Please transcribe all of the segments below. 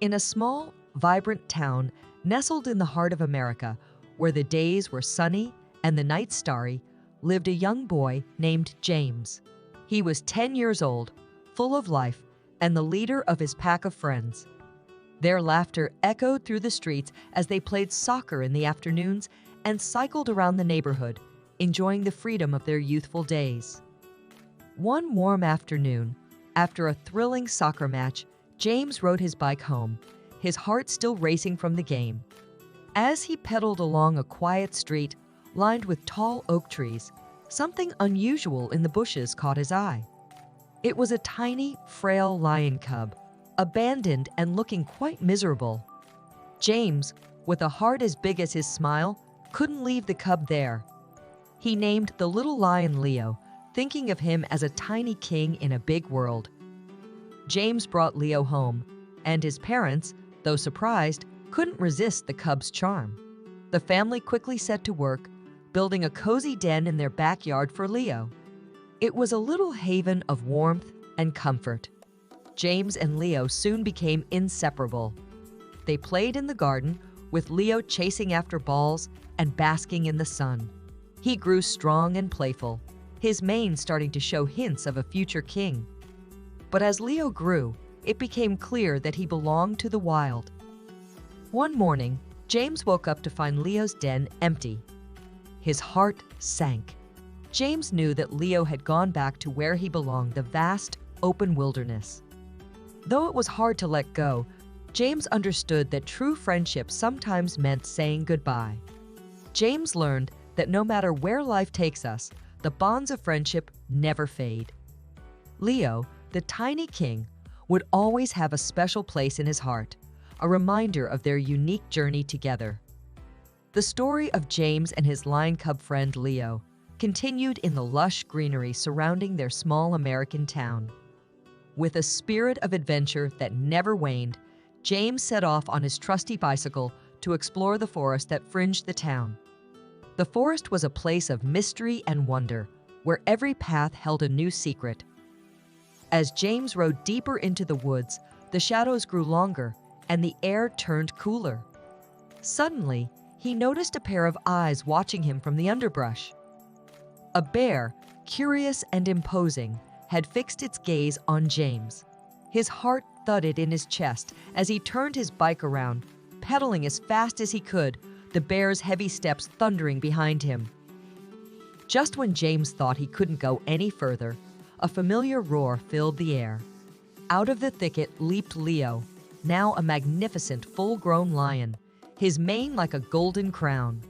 In a small, vibrant town nestled in the heart of America, where the days were sunny and the nights starry, lived a young boy named James. He was 10 years old, full of life, and the leader of his pack of friends. Their laughter echoed through the streets as they played soccer in the afternoons and cycled around the neighborhood, enjoying the freedom of their youthful days. One warm afternoon, after a thrilling soccer match, James rode his bike home, his heart still racing from the game. As he pedaled along a quiet street lined with tall oak trees, something unusual in the bushes caught his eye. It was a tiny, frail lion cub, abandoned and looking quite miserable. James, with a heart as big as his smile, couldn't leave the cub there. He named the little lion Leo, thinking of him as a tiny king in a big world. James brought Leo home, and his parents, though surprised, couldn't resist the cub's charm. The family quickly set to work, building a cozy den in their backyard for Leo. It was a little haven of warmth and comfort. James and Leo soon became inseparable. They played in the garden, with Leo chasing after balls and basking in the sun. He grew strong and playful, his mane starting to show hints of a future king. But as Leo grew, it became clear that he belonged to the wild. One morning, James woke up to find Leo's den empty. His heart sank. James knew that Leo had gone back to where he belonged, the vast, open wilderness. Though it was hard to let go, James understood that true friendship sometimes meant saying goodbye. James learned that no matter where life takes us, the bonds of friendship never fade. Leo, the tiny king, would always have a special place in his heart, a reminder of their unique journey together. The story of James and his lion cub friend Leo continued in the lush greenery surrounding their small American town. With a spirit of adventure that never waned, James set off on his trusty bicycle to explore the forest that fringed the town. The forest was a place of mystery and wonder, where every path held a new secret. As James rode deeper into the woods, the shadows grew longer and the air turned cooler. Suddenly, he noticed a pair of eyes watching him from the underbrush. A bear, curious and imposing, had fixed its gaze on James. His heart thudded in his chest as he turned his bike around, pedaling as fast as he could, the bear's heavy steps thundering behind him. Just when James thought he couldn't go any further, a familiar roar filled the air. Out of the thicket leaped Leo, now a magnificent full-grown lion, his mane like a golden crown.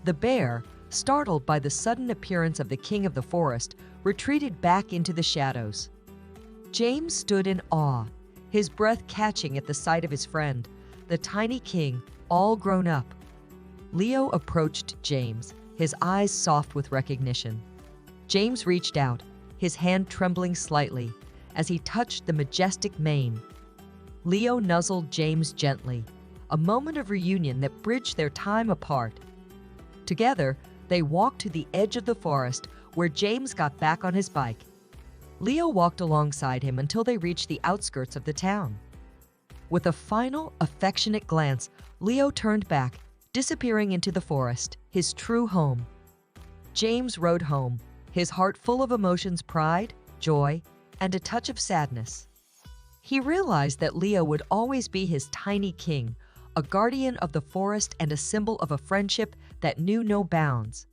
The bear, startled by the sudden appearance of the king of the forest, retreated back into the shadows. James stood in awe, his breath catching at the sight of his friend, the tiny king, all grown up. Leo approached James, his eyes soft with recognition. James reached out, his hand trembling slightly, as he touched the majestic mane. Leo nuzzled James gently, a moment of reunion that bridged their time apart. Together, they walked to the edge of the forest, where James got back on his bike. Leo walked alongside him until they reached the outskirts of the town. With a final, affectionate glance, Leo turned back, disappearing into the forest, his true home. James rode home, his heart full of emotions, pride, joy, and a touch of sadness. He realized that Leo would always be his tiny king, a guardian of the forest and a symbol of a friendship that knew no bounds.